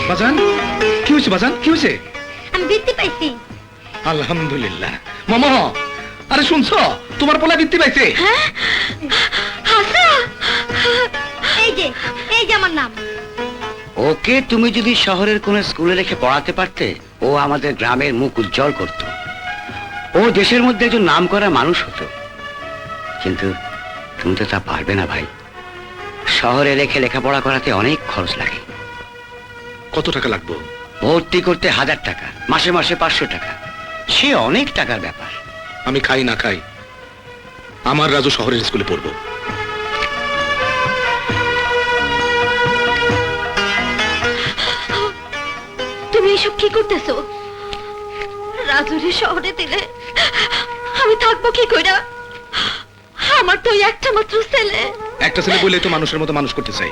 বাজান কি হয়েছে? বাজান কি হয়েছে? আমি বৃত্তি পাইছি। আলহামদুলিল্লাহ। মামা আরে শুনছো, তোমার পোলা বৃত্তি পাইছে। হ্যাঁ হাসা, এই যে আমার নাম। ওকে তুমি যদি শহরের কোন স্কুলে রেখে পড়াতে পারতে, ও আমাদের গ্রামের মুখ উজ্জ্বল করত, ও দেশের মধ্যে একজন নামকরা মানুষ হতো। কিন্তু তুমি তো তা পারবে না ভাই। শহরে রেখে লেখাপড়া করাতে অনেক খরচ লাগে। কত টাকা লাগবে? ভর্তি করতে 1000 টাকা, মাসে মাসে 500 টাকা, সে অনেক টাকার ব্যাপার। আমি খাই না খাই, আমার রাজু শহরের স্কুলে পড়বো। তুমি এসব কি করতেছো? রাজুরে শহরে দিলে আমি থাকবো কি কইরা? আমার তো একটা মাত্র ছেলে। একটা ছেলে বলেই তো মানুষের মতো মানুষ করতে চাই।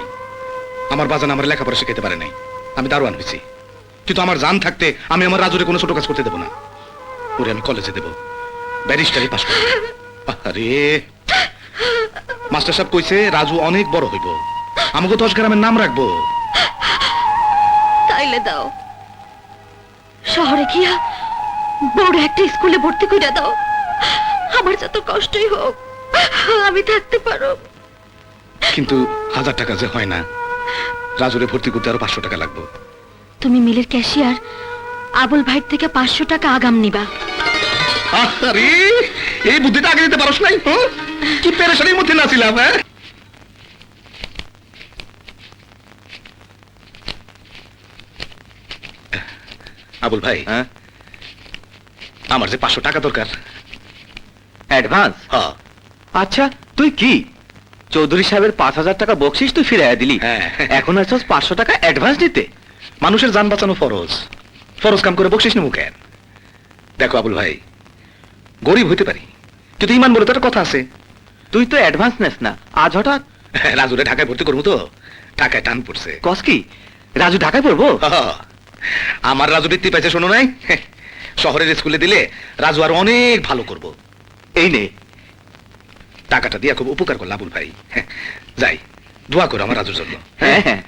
আমার বাজান আমার লেখাপড়া শিখাতে পারে নাই, আমি দারোয়ান হয়েছি। কিন্তু আমার জান থাকতে আমি আমার রাজুরে কোনো ছোট কাজ করতে দেবো না। ওরে আমি কলেজে দেবো, ব্যারিস্টারি পাস করবো। আরে মাস্টার সাহেব কইছে রাজু অনেক বড় হইব, আমাকে 10 গ্রামের নাম রাখবো। তাইলে দাও, শহরে গিয়া বড় একটা স্কুলে ভর্তি কইরা দাও। আমার যত কষ্টই হোক আমি থাকতে পারো। কিন্তু 1000 টাকা যে হয় না, রাজুরে ভর্তি করতে আরো 500 টাকা লাগবে। তুমি মিলের ক্যাশিয়ার আবুল ভাইয়ের থেকে 500 টাকা আগাম নিবা। আরে এই বুদ্ধিটা আগে দিতে পারোস নাই? কি পেরেশানির মধ্যে নাছিলাম। হ্যাঁ আবুল ভাই, আমার যে 500 টাকা দরকার। অ্যাডভান্স? হ্যাঁ। আচ্ছা তুই কি চৌধুরী সাহেবের 5000 টাকা বকশিস তুই ফিরাইয়া দিলি, এখন আসছস 500 টাকা অ্যাডভান্স দিতে? মানুষের জান বাঁচানো ফরজ, ফরজ কাম করে বকশিস নেবো কেন? দেখো আবুল ভাই, গরিব হইতে পারি কিন্তু ইমান বলে তো একটা কথা আছে। তুই তো অ্যাডভান্স নেস না, আজ হঠাৎ? রাজুরে ঢাকায় ভর্তি করবো তো, টাকায় টান পড়ছে। কস কি রাজু ঢাকায় পড়বো? আমার রাজু বৃত্তি পাইছে, শোনো নাই? শহরের স্কুলে দিলে রাজু আর অনেক ভালো করব। এই নে টাকাটা দিয়া খুব উপকার করল আবুল ভাই। যাই, দোয়া করো আমার রাজুর জন্য। হ্যাঁ হ্যাঁ।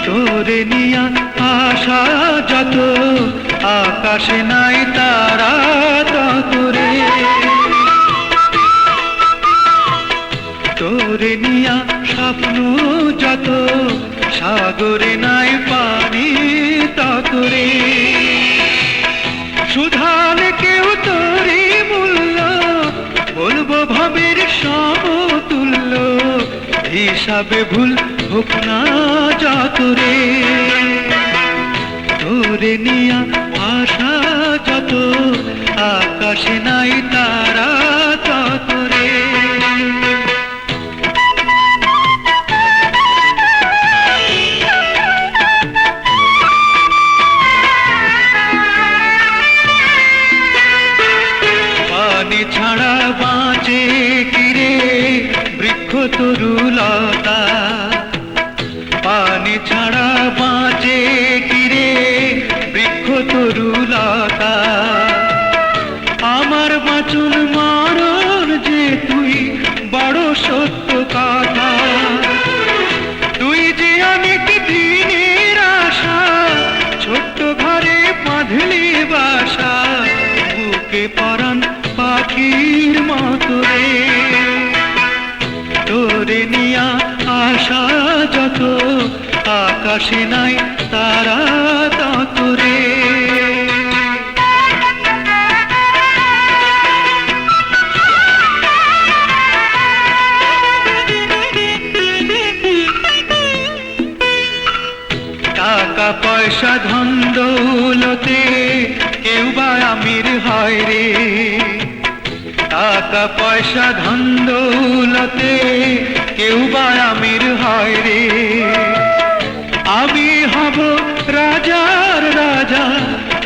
তোরে নিয়া আশা যত, আকাশে নাই তারা তত রে। তোরে নিয়া স্বপ্ন যত, সাগরে নাই পানি তত রে। সুধালে কেউ তোরে মূল্য, বলবো ভবের সমতুল্য, হিসাবে ভুল হোক না যত রে। তোরে নিয়া আশা যত, আকাশে নাই তারা তত রে। পানি ছাড়া বাঁচে কিরে বৃক্ষ তরুলতা, পানি ছাড়া বাঁচে কিরে বৃক্ষ তরুলতা। আমার বাঁচন মারণ যে তুই বড় সত্য কথা। তুই যে অনেক দিনের আশা, ছোট্ট ঘরে বাঁধলি বাসা, বুকে পরাণ পাখির মতো রে। তোরে নিয়া আশা যত, আকাশে নাই তারা তত রে। টাকা পয়সা ধন দৌলতে কেউ বা আমির হয় রে। টাকা পয়সা ধন দৌলতে কেউ বা আমির হয় রে। আমি হব রাজার রাজা,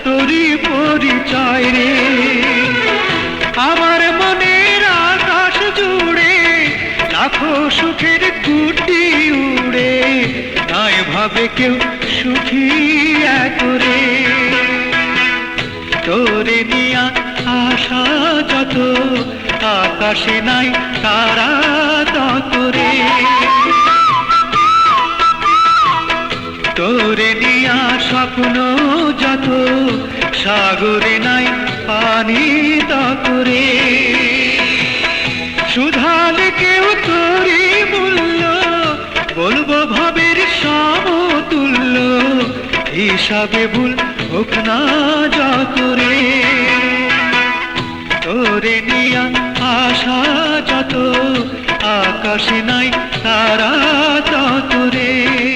তোরই পরিচয় রে। আমার মনের আকাশ জুড়ে লাখো সুখের কুটি উড়ে, তাই ভাবে কেউ সুখী করে। তোরে নিয়া আশা যত, আকাশে নাই তারা তত রে। তোরে নিয়া স্বপ্ন যত, সাগরে নাই পানি তত রে। শুধালে কেউ তোরই মূল্য, বলবো ভাবের সমতুল্য, হিসাবে ভুল হোক না যত রে। তোরে নিয়া আশা যত, আকাশে নাই তারা তত রে।